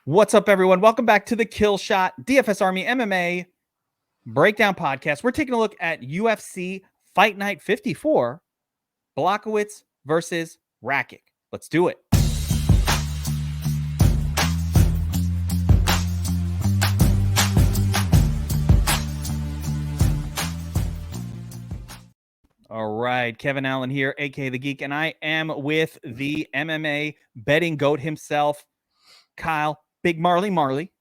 What's up, everyone? Welcome back to the Kill Shot DFS Army MMA Breakdown Podcast. We're taking a look at UFC Fight Night 54, Blachowicz versus Rakić. Let's do it. All right, Kevin Allen here, aka the Geek, and I am with the MMA betting goat himself, Kyle Big Marley,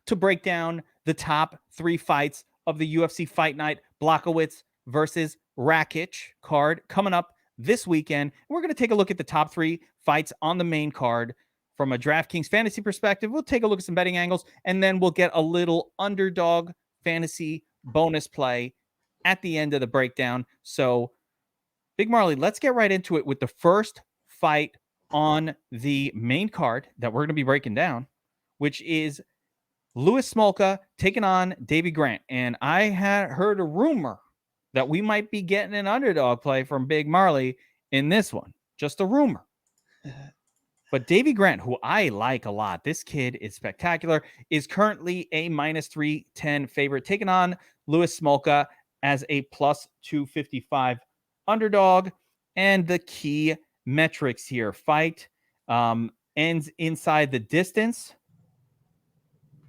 to break down the top three fights of the UFC Fight Night Blachowicz versus Rakić card coming up this weekend. We're going to take a look at the top three fights on the main card from a Draftkings fantasy perspective. We'll take a look at some betting angles, and then we'll get a little Underdog Fantasy bonus play at the end of the breakdown. So, Big Marley, let's get right into it with the first fight on the main card that we're going to be breaking down, which is Louis Smolka taking on Davey Grant. And I had heard a rumor that we might be getting an underdog play from Big Marley in this one. Just a rumor. But Davey Grant, who I like a lot, this kid is spectacular, is currently a minus 310 favorite, taking on Louis Smolka as a plus 255 underdog. And the key metrics here: fight ends inside the distance,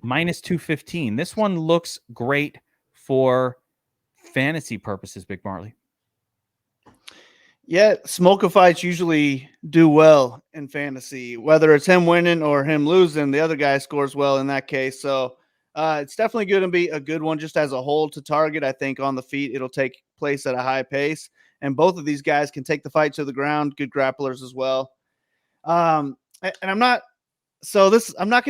minus 215. This one looks great for fantasy purposes, Big Marley. Yeah, Smolka fights usually do well in fantasy, whether it's him winning or him losing. The other guy scores well in that case. So it's definitely going to be a good one just as a whole to target. I think on the feet, it'll take place at a high pace. And both of these guys can take the fight to the ground, good grapplers as well. And I'm not going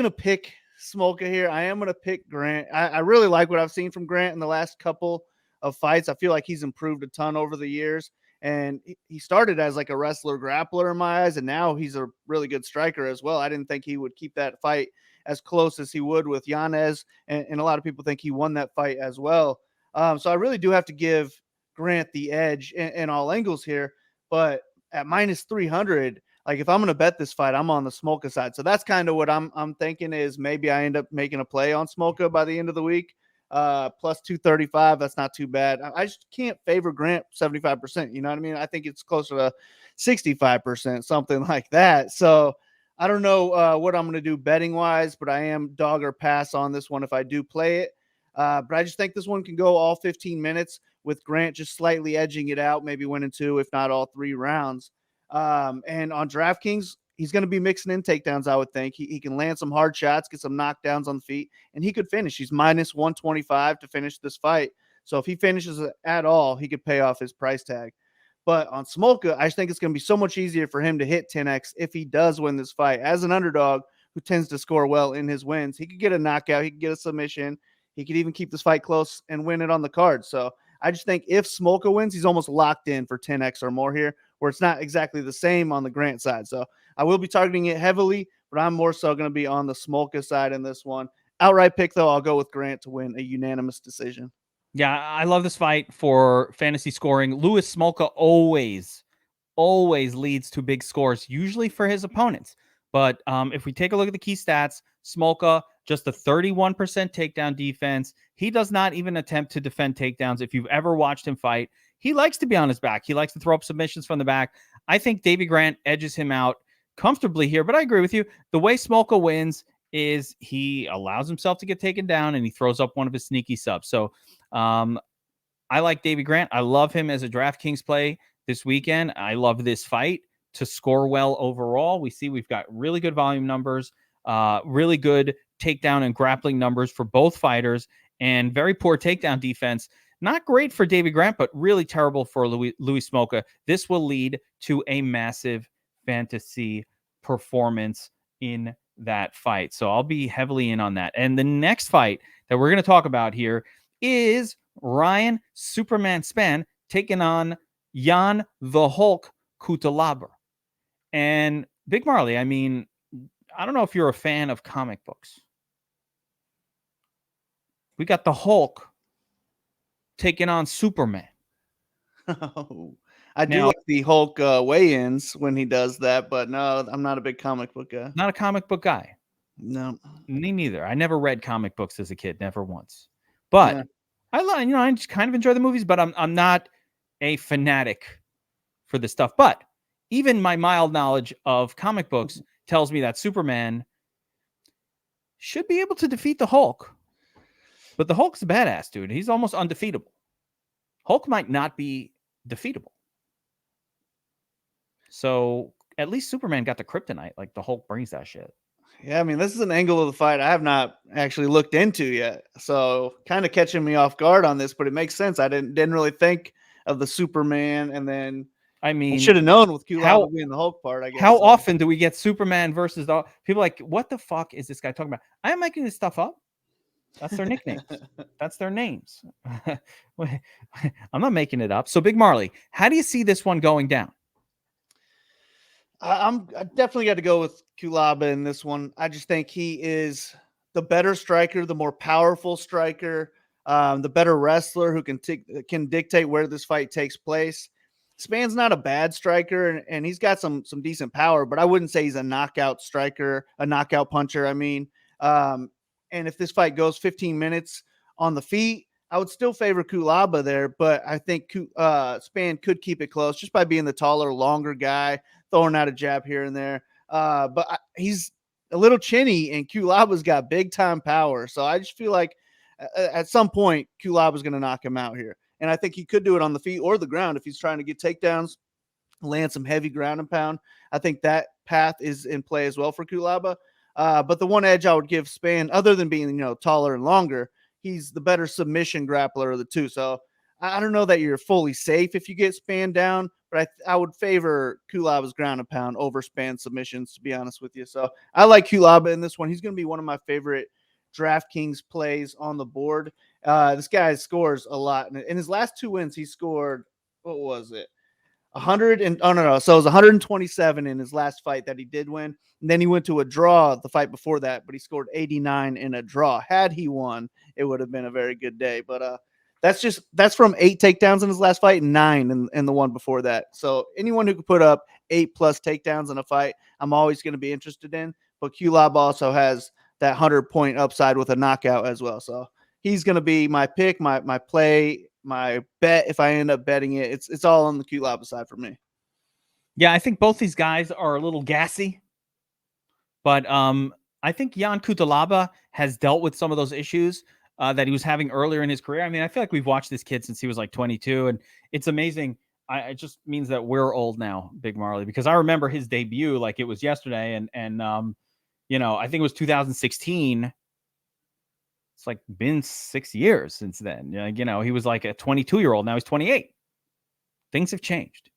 to pick Smolka here. I am going to pick Grant. I really like what I've seen from Grant in the last couple of fights. I feel like he's improved a ton over the years. And he started as like a wrestler grappler in my eyes, and now he's a really good striker as well. I didn't think he would keep that fight as close as he would with Yanez, and a lot of people think he won that fight as well. So I really do have to give Grant the edge in all angles here. But at minus 300, like if I'm going to bet this fight, I'm on the Smolka side. So that's kind of what I'm thinking is maybe I end up making a play on Smolka by the end of the week. Plus 235. That's not too bad. I just can't favor Grant 75%. You know what I mean? I think it's closer to 65%, something like that. So I don't know what I'm going to do betting wise, but I am dog or pass on this one if I do play it. But I just think this one can go all 15 minutes with Grant just slightly edging it out, maybe winning two, if not all three rounds. And on DraftKings, he's going to be mixing in takedowns, I would think. He can land some hard shots, get some knockdowns on the feet, and he could finish. He's minus 125 to finish this fight. So if he finishes it at all, he could pay off his price tag. But on Smolka, I just think it's going to be so much easier for him to hit 10x if he does win this fight. As an underdog who tends to score well in his wins, he could get a knockout, he could get a submission, he could even keep this fight close and win it on the card. So I just think if Smolka wins, he's almost locked in for 10x or more here, where it's not exactly the same on the Grant side. So I will be targeting it heavily, but I'm more so going to be on the Smolka side in this one. Outright pick, though, I'll go with Grant to win a unanimous decision. Yeah, I love this fight for fantasy scoring. Louis Smolka always leads to big scores, usually for his opponents. But if we take a look at the key stats, Smolka, just a 31% takedown defense. He does not even attempt to defend takedowns. If you've ever watched him fight, he likes to be on his back. He likes to throw up submissions from the back. I think Davey Grant edges him out comfortably here, but I agree with you. The way Smolka wins is he allows himself to get taken down and he throws up one of his sneaky subs. So I like Davey Grant. I love him as a DraftKings play this weekend. I love this fight to score well overall. We see we've got really good volume numbers, really good takedown and grappling numbers for both fighters, and very poor takedown defense. Not great for Davey Grant, but really terrible for Louis Smolka. This will lead to a massive fantasy performance in that fight. So I'll be heavily in on that. And the next fight that we're going to talk about here is Ryan Superman Span taking on Jan the Hulk Kutalaba. And Big Marley, I mean, I don't know if you're a fan of comic books. We got the Hulk taking on Superman. Oh, I do like the Hulk weigh-ins when he does that, but no, I'm not a big comic book guy. Not a comic book guy. No, me neither. I never read comic books as a kid, never once. But I just kind of enjoy the movies, but I'm not a fanatic for this stuff. But even my mild knowledge of comic books tells me that Superman should be able to defeat the Hulk. But the Hulk's a badass, dude. He's almost undefeatable. Hulk might not be defeatable. So at least Superman got the kryptonite. Like the Hulk brings that shit. Yeah, I mean, this is an angle of the fight I have not actually looked into yet. So kind of catching me off guard on this, but it makes sense. I didn't really think of the Superman, and then I should have known with Kulai being the Hulk part, I guess. How often do we get Superman versus the people like, what the fuck is this guy talking about? I am making this stuff up. That's their nicknames. That's their names. I'm not making it up. So Big Marley, how do you see this one going down? I definitely got to go with Kulaba in this one. I just think he is the better striker, the more powerful striker, the better wrestler who can dictate where this fight takes place. Span's not a bad striker, and he's got some decent power, but I wouldn't say he's a knockout striker, a knockout puncher. I mean, and if this fight goes 15 minutes on the feet, I would still favor Kulaba there, but I think Span could keep it close just by being the taller, longer guy, throwing out a jab here and there. But he's a little chinny, and Kulaba's got big time power. So I just feel like at some point Kulaba's going to knock him out here. And I think he could do it on the feet or the ground if he's trying to get takedowns, land some heavy ground and pound. I think that path is in play as well for Kulaba. But the one edge I would give Span, other than being, taller and longer, he's the better submission grappler of the two. So I don't know that you're fully safe if you get Span down, but I would favor Kulaba's ground and pound over Span submissions, to be honest with you. So I like Kulaba in this one. He's going to be one of my favorite DraftKings plays on the board. This guy scores a lot. In his last 2 wins, he scored, what was it? 100 and so it was 127 in his last fight that he did win. And then he went to a draw the fight before that, but he scored 89 in a draw. Had he won, it would have been a very good day. But that's from 8 takedowns in his last fight and 9 in the one before that. So anyone who could put up 8+ takedowns in a fight, I'm always going to be interested in. But Kulab also has that 100-point upside with a knockout as well. So he's going to be my pick, my play, my bet. If I end up betting it, it's all on the Kulab side for me. Yeah, I think both these guys are a little gassy, but I think Jan Kutalaba has dealt with some of those issues that he was having earlier in his career. I mean, I feel like we've watched this kid since he was like 22, and it's amazing. It just means that we're old now, Big Marley, because I remember his debut like it was yesterday, and I think it was 2016. It's like been 6 years since then. He was like a 22-year-old. Now he's 28. Things have changed.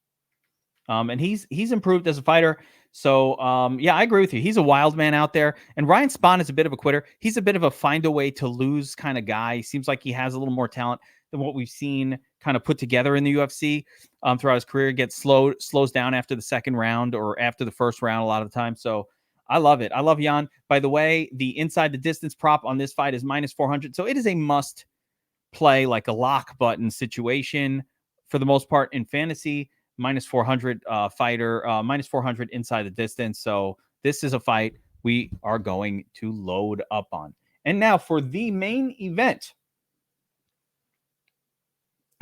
And he's improved as a fighter. So, I agree with you. He's a wild man out there. And Ryan Spahn is a bit of a quitter. He's a bit of a find a way to lose kind of guy. He seems like he has a little more talent than what we've seen kind of put together in the UFC throughout his career. Gets slows down after the second round or after the first round a lot of the time. So I love it. I love Jan. By the way, the inside the distance prop on this fight is -400. So it is a must play, like a lock button situation for the most part in fantasy. -400 fighter, -400 inside the distance. So this is a fight we are going to load up on. And now for the main event,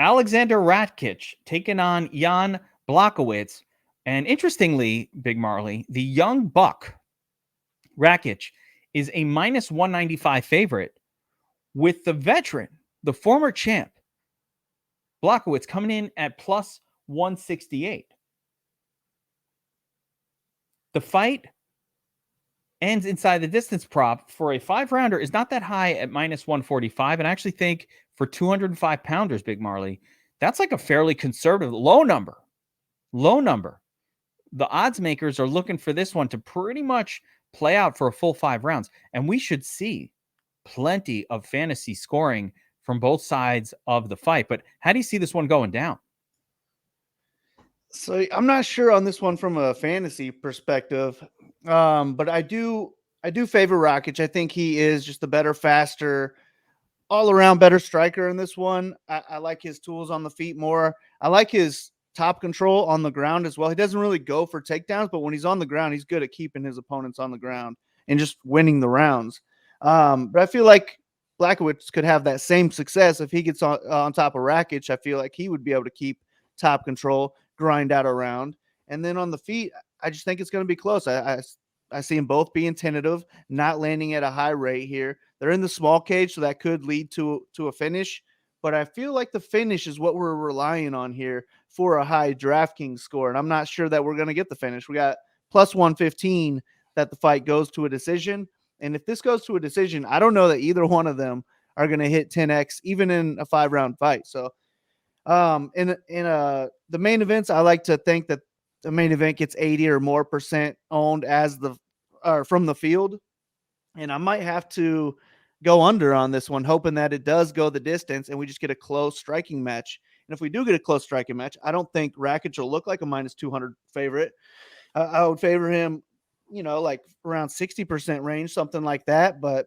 Alexander Rakić taking on Jan Blachowicz. And interestingly, Big Marley, the young buck Rakić is a -195 favorite, with the veteran, the former champ, Blachowicz, coming in at +168. The fight ends inside the distance prop for a 5-rounder is not that high at -145. And I actually think for 205 pounders, Big Marley, that's like a fairly conservative low number. The odds makers are looking for this one to pretty much play out for a full 5 rounds. And we should see plenty of fantasy scoring from both sides of the fight. But how do you see this one going down? So I'm not sure on this one from a fantasy perspective, but I do favor Rakić. I think he is just a better, faster, all around better striker in this one. I like his tools on the feet more. I like his top control on the ground as well. He doesn't really go for takedowns, but when he's on the ground, he's good at keeping his opponents on the ground and just winning the rounds. But I feel like Blachowicz could have that same success if he gets on top of Rakić. I feel like he would be able to keep top control, grind out a round. And then on the feet, I just think it's going to be close. I see them both being tentative, not landing at a high rate here. They're in the small cage, so that could lead to a finish. But I feel like the finish is what we're relying on here for a high DraftKings score. And I'm not sure that we're going to get the finish. We got plus 115 that the fight goes to a decision. And if this goes to a decision, I don't know that either one of them are going to hit 10x, even in a 5-round fight. So in the main events, I like to think that the main event gets 80 or more % owned as from the field. And I might have to go under on this one, hoping that it does go the distance and we just get a close striking match. And if we do get a close striking match, I don't think Rakić will look like a minus 200 favorite. I would favor him, like around 60% range, something like that. But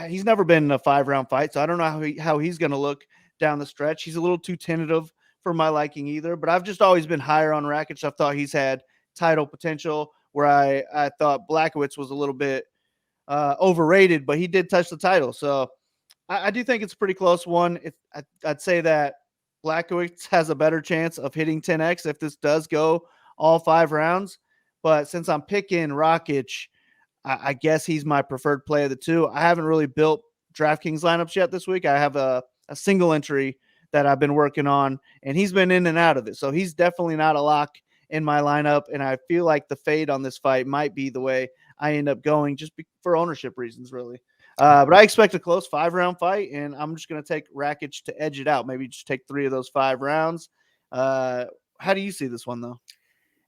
he's never been in a 5-round fight, so I don't know how he's going to look down the stretch. He's a little too tentative for my liking either, but I've just always been higher on Rakić. I've thought he's had title potential, where I thought Blachowicz was a little bit overrated, but he did touch the title. So I do think it's a pretty close one. I'd say that Blachowicz has a better chance of hitting 10x if this does go all 5 rounds. But since I'm picking Rakić, I guess he's my preferred play of the two. I haven't really built DraftKings lineups yet this week. I have a single entry that I've been working on, and he's been in and out of it. So he's definitely not a lock in my lineup, and I feel like the fade on this fight might be the way I end up going, just for ownership reasons, really. But I expect a close 5-round fight, and I'm just going to take Rakić to edge it out. Maybe just take 3 of those 5 rounds. How do you see this one, though?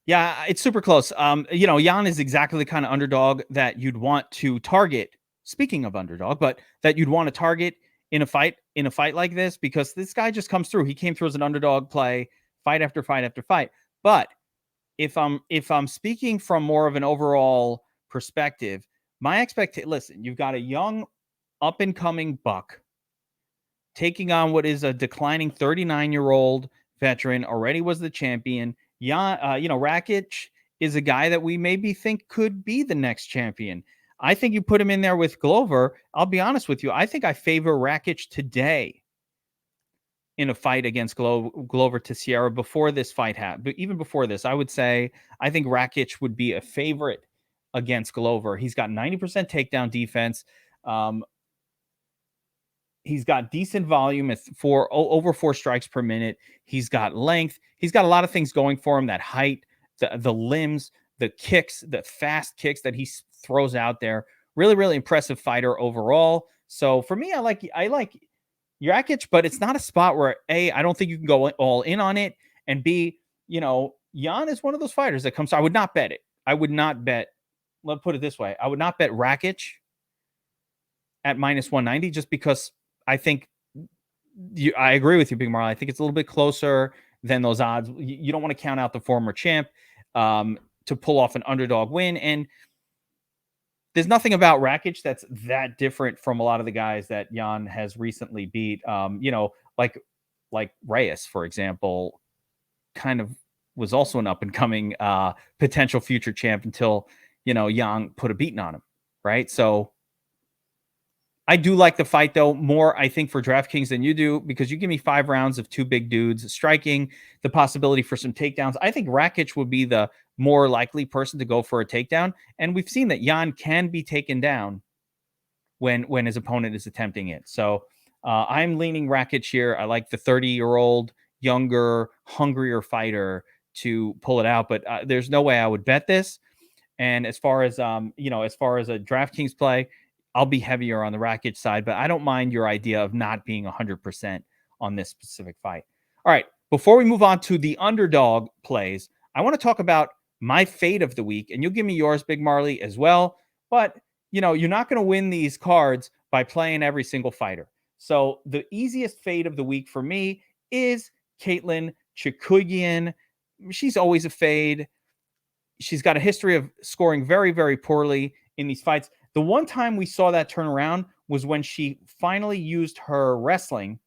Yeah, it's super close. Jan is exactly the kind of underdog that you'd want to target. Speaking of underdog, but that you'd want to target in a fight like this, because this guy just comes through. He came through as an underdog play, fight after fight after fight. But if I'm speaking from more of an overall perspective, my expectation, listen, you've got a young up and coming buck taking on what is a declining 39-year-old veteran, already was the champion. Rakić is a guy that we maybe think could be the next champion. I think you put him in there with Glover. I'll be honest with you. I think I favor Rakić today in a fight against Glover Teixeira before this fight happened. But even before this, I would say I think Rakić would be a favorite against Glover. He's got 90% takedown defense. He's got decent volume at over 4 strikes per minute. He's got length. He's got a lot of things going for him. That height, the limbs, the kicks, the fast kicks that he throws out there. Really, really impressive fighter overall. So for me, I like Rakić, but it's not a spot where A, I don't think you can go all in on it, and B, Jan is one of those fighters that comes. I would not bet it. I would not bet. Let's put it this way: I would not bet Rakić at minus 190, just because I think I agree with you, Big Marley. I think it's a little bit closer than those odds. You don't want to count out the former champ to pull off an underdog win. And there's nothing about Rakić that's that different from a lot of the guys that Jan has recently beat. Like Reyes, for example, kind of was also an up-and-coming potential future champ until, Jan put a beating on him, right? So I do like the fight, though, more, I think, for DraftKings than you do, because you give me 5 rounds of 2 big dudes striking, the possibility for some takedowns. I think Rakić would be the more likely person to go for a takedown. And we've seen that Jan can be taken down when his opponent is attempting it. So I'm leaning Rakić here. I like the 30-year-old, younger, hungrier fighter to pull it out, but there's no way I would bet this. And as far as a DraftKings play, I'll be heavier on the Rakić side, but I don't mind your idea of not being 100% on this specific fight. All right, before we move on to the underdog plays, I want to talk about my fade of the week, and you'll give me yours, Big Marley, as well. But, you're not going to win these cards by playing every single fighter. So the easiest fade of the week for me is Katlyn Chookagian. She's always a fade. She's got a history of scoring very, very poorly in these fights. The one time we saw that turn around was when she finally used her wrestling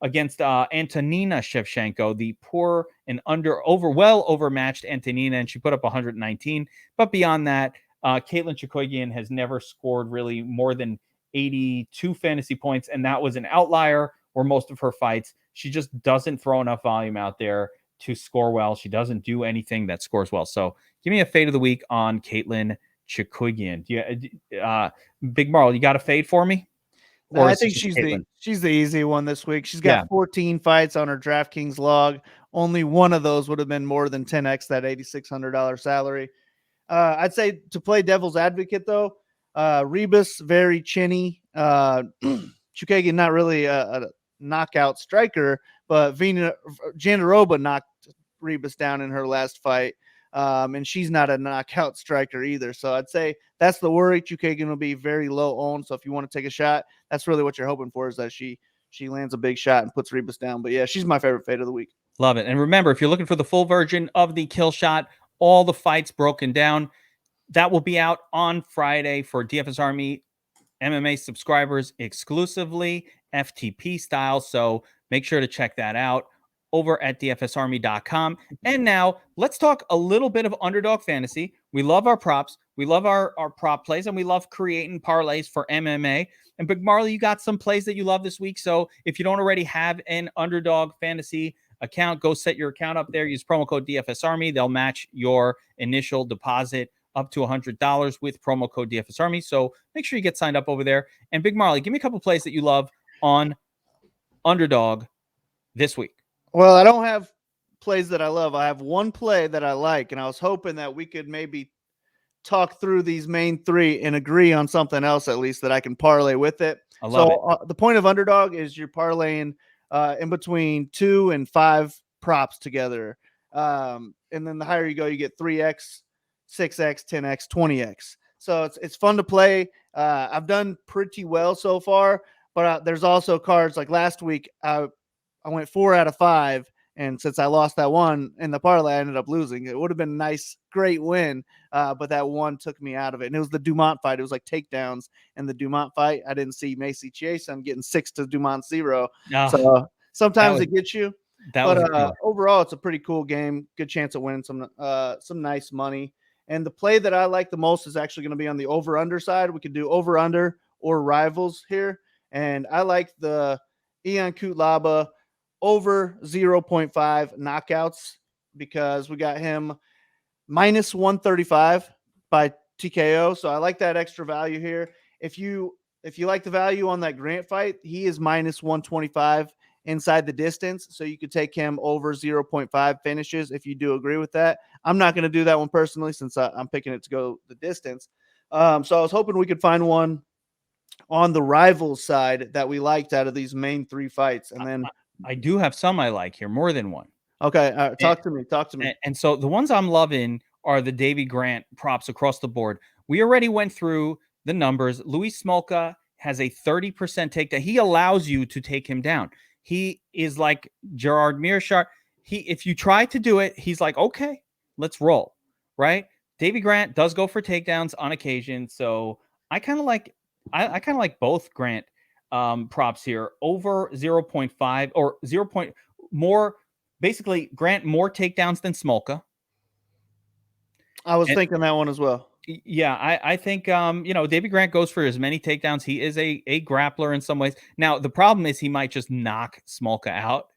against Antonina Shevchenko, the poor and overmatched Antonina, and she put up 119. But beyond that, Caitlin Chookagian has never scored really more than 82 fantasy points, and that was an outlier where most of her fights, she just doesn't throw enough volume out there to score well. She doesn't do anything that scores well. So give me a fade of the week on Caitlin Chookagian. Big Marl, you got a fade for me? No, I think she's the easy one this week. She's got 14 fights on her DraftKings log. Only one of those would have been more than 10x that $8,600 salary. I'd say to play devil's advocate though, Rebus very chinny. Chookagian not really a knockout striker, but Jandiroba knocked Rebus down in her last fight. And she's not a knockout striker either. So I'd say that's the worry. Chookagian will be very low owned. So if you want to take a shot, that's really what you're hoping for, is that she lands a big shot and puts Rebus down. But yeah, she's my favorite fade of the week. Love it. And remember, if you're looking for the full version of the kill shot, all the fights broken down, that will be out on Friday for DFS Army MMA subscribers exclusively, FTP style. So make sure to check that out over at dfsarmy.com. And now let's talk a little bit of Underdog Fantasy. We love our props. We love our prop plays, and we love creating parlays for MMA. And Big Marley, you got some plays that you love this week. So if you don't already have an Underdog Fantasy account, go set your account up there. Use promo code DFS Army. They'll match your initial deposit up to $100 with promo code DFS Army. So make sure you get signed up over there. And Big Marley, give me a couple plays that you love on Underdog this week. Well, I don't have plays that I love. I have one play that I like, and I was hoping that we could maybe talk through these main three and agree on something else at least that I can parlay with it. I love it. The point of Underdog is you're parlaying in between 2 and 5 props together. And then the higher you go, you get 3x, 6x, 10x, 20x. So it's fun to play. I've done pretty well so far, but there's also cards like last week. I went 4 out of 5, and since I lost that one in the parlay, I ended up losing. It would have been a nice, great win, but that one took me out of it. And it was the Dumont fight. It was like takedowns in the Dumont fight. I didn't see Macy Chase. I'm getting 6 to Dumont 0. So sometimes it gets you. But overall, it's a pretty cool game. Good chance of winning some nice money. And the play that I like the most is actually going to be on the over-under side. We could do over-under or rivals here. And I like the Ion Kutlaba over 0.5 knockouts because we got him minus 135 by TKO. So I like that extra value here. If you like the value on that Grant fight, he is minus 125 inside the distance. So you could take him over 0.5 finishes if you do agree with that. I'm not going to do that one personally since I'm picking it to go the distance. So I was hoping we could find one on the rivals side that we liked out of these main 3 fights. And then I do have some I like here, more than one. Okay, talk to me. And so the ones I'm loving are the Davy Grant props across the board. We already went through the numbers. Luis Smolka has a 30% takedown. He allows you to take him down. He is like Gerard Mearshart. If you try to do it, he's like, okay, let's roll, right? Davy Grant does go for takedowns on occasion, so I kind of like both Grant props here over 0.5 or 0. More. Basically, Grant more takedowns than Smolka. I was thinking that one as well. Yeah, I think Davy Grant goes for as many takedowns. He is a grappler in some ways. Now the problem is he might just knock Smolka out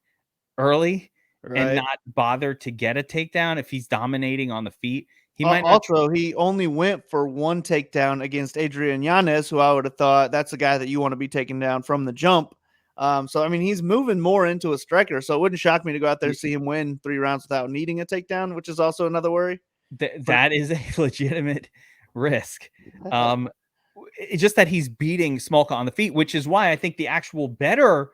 early and not bother to get a takedown if he's dominating on the feet. He might also he only went for 1 takedown against Adrian Yanez, who I would have thought that's a guy that you want to be taking down from the jump. So I mean he's moving more into a striker, so it wouldn't shock me to go out there and see him win 3 rounds without needing a takedown, which is also another worry. That is a legitimate risk. It's just that he's beating Smolka on the feet, which is why I think the actual better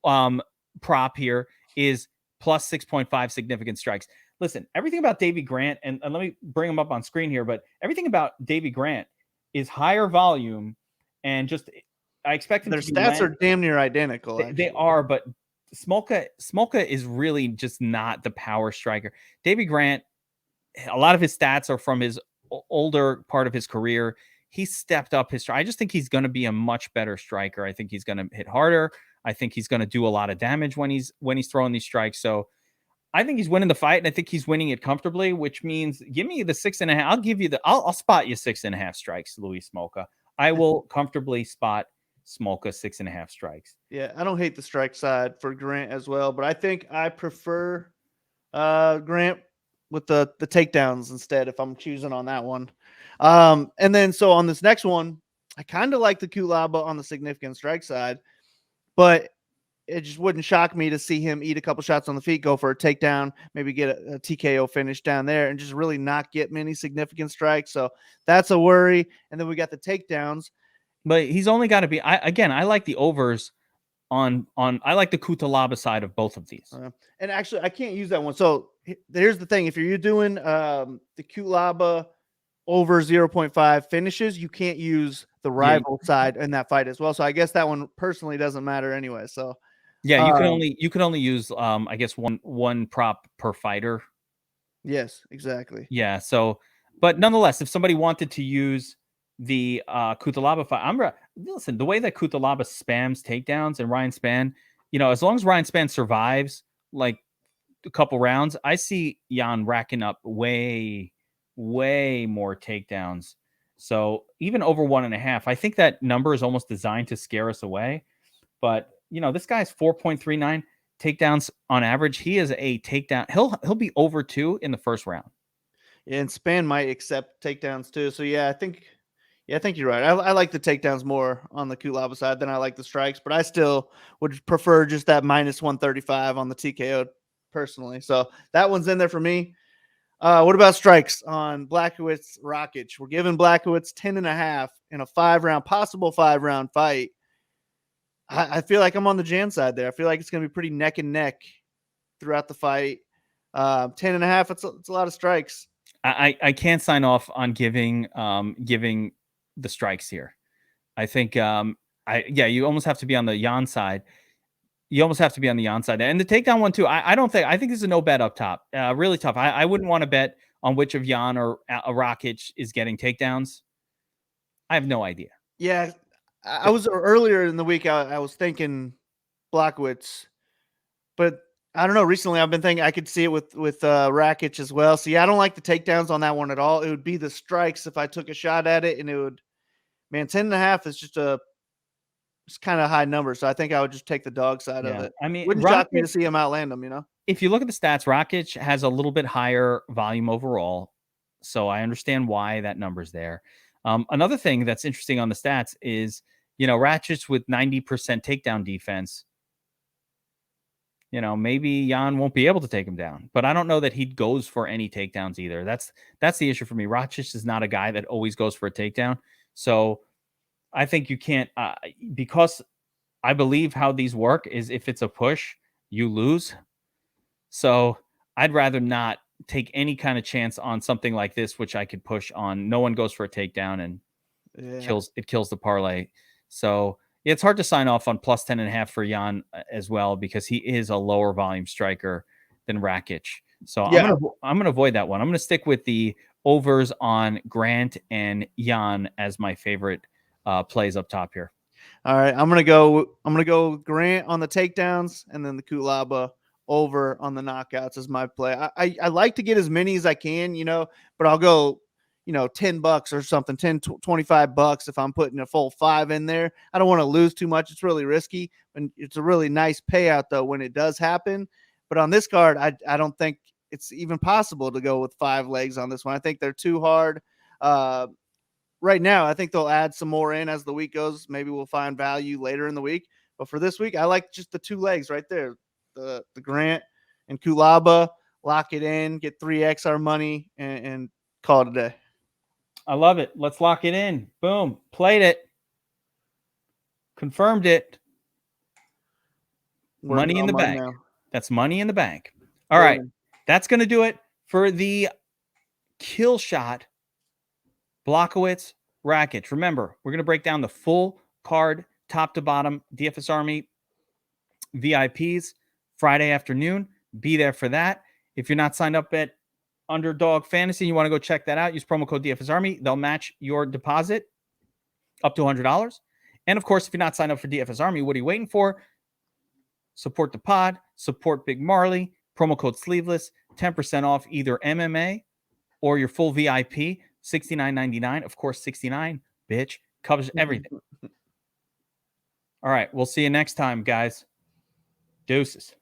prop here is plus 6.5 significant strikes. Listen, everything about Davy Grant, and let me bring him up on screen here, but everything about Davy Grant is higher volume and just I expect their stats are damn near identical. They are, but Smolka is really just not the power striker. Davy Grant, a lot of his stats are from his older part of his career. He stepped up his strike. I just think he's going to be a much better striker. I think he's going to hit harder. I think he's going to do a lot of damage when he's throwing these strikes. So I think he's winning the fight, and I think he's winning it comfortably, which means give me the 6.5. I'll give you I'll spot you 6.5 strikes, Luis Smolka. I will comfortably spot Smolka 6.5 strikes. Yeah, I don't hate the strike side for Grant as well, but I think I prefer Grant with the takedowns instead if I'm choosing on that one. And then so on this next one, I kind of like the Kulaba on the significant strike side, but it just wouldn't shock me to see him eat a couple shots on the feet, go for a takedown, maybe get a TKO finish down there, and just really not get many significant strikes. So that's a worry. And then we got the takedowns. But he's only got to be. I like the overs on. I like the Kutalaba side of both of these. And actually, I can't use that one. So here's the thing: if you're doing the Kulaba over 0.5 finishes, you can't use the rival side in that fight as well. So I guess that one personally doesn't matter anyway. So yeah, you can only use I guess one prop per fighter. Yes, exactly. Yeah. So, but nonetheless, if somebody wanted to use the Kutalaba fight, listen, the way that Kutalaba spams takedowns and Ryan Spann, as long as Ryan Spann survives like a couple rounds, I see Jan racking up way more takedowns. So even over 1.5, I think that number is almost designed to scare us away. But this guy's 4.39 takedowns on average. He is a takedown. He'll be over 2 in the first round. Yeah, and Spann might accept takedowns too. So yeah, I think you're right. I like the takedowns more on the Kulaba side than I like the strikes, but I still would prefer just that minus 135 on the TKO personally. So that one's in there for me. What about strikes on Blachowicz Rakić? We're giving Blachowicz 10.5 in a possible 5-round fight. I feel like I'm on the Jan side there. I feel like it's going to be pretty neck and neck throughout the fight. 10.5, it's a lot of strikes. I can't sign off on giving the strikes here. I think you almost have to be on the Jan side. You almost have to be on the Jan side. And the takedown one too. I think this is a no bet up top. Really tough. I wouldn't want to bet on which of Jan or Rakić is getting takedowns. I have no idea. Yeah, I was earlier in the week. I was thinking Blachowicz, but I don't know. Recently, I've been thinking I could see it with Rakić as well. So yeah, I don't like the takedowns on that one at all. It would be the strikes if I took a shot at it, and it would. Man, 10.5 is just it's kind of high number. So I think I would just take the dog side of it. I mean, wouldn't shock me to see him outland him. If you look at the stats, Rakić has a little bit higher volume overall, so I understand why that number's there. Another thing that's interesting on the stats is, Rakić with 90% takedown defense. Maybe Jan won't be able to take him down, but I don't know that he goes for any takedowns either. That's the issue for me. Rakić is not a guy that always goes for a takedown. So I think you can't, because I believe how these work is if it's a push, you lose. So I'd rather not take any kind of chance on something like this, which I could push on. No one goes for a takedown and kills the parlay. So it's hard to sign off on plus 10.5 for Jan as well, because he is a lower volume striker than Rakić. So I'm gonna avoid that one. I'm gonna stick with the overs on Grant and Jan as my favorite plays up top here. All right, I'm gonna go Grant on the takedowns, and then the Kulaba over on the knockouts as my play. I like to get as many as I can, but I'll go, $10 or something, 10, $25 if I'm putting a full 5 in there. I don't want to lose too much. It's really risky, and it's a really nice payout though when it does happen. But on this card, I don't think it's even possible to go with 5 legs on this one. I think they're too hard. Right now, I think they'll add some more in as the week goes. Maybe we'll find value later in the week. But for this week, I like just the 2 legs right there. The Grant and Kulaba, lock it in, get 3x our money, and call it a day. I love it. Let's lock it in. Boom. Played it. Confirmed it. Money in the bank. Now. That's money in the bank. All right. That's going to do it for the kill shot Blachowicz Rakić. Remember, we're going to break down the full card, top to bottom, DFS Army VIPs Friday afternoon. Be there for that. If you're not signed up at Underdog Fantasy, you want to go check that out, use promo code DFS Army. They'll match your deposit up to $100. And of course, if you're not signed up for DFS Army, what are you waiting for? support the pod, support Big Marley, promo code sleeveless, 10% off either MMA or your full VIP, $69.99. Of course, 69, bitch, covers everything. All right, we'll see you next time, guys. Deuces.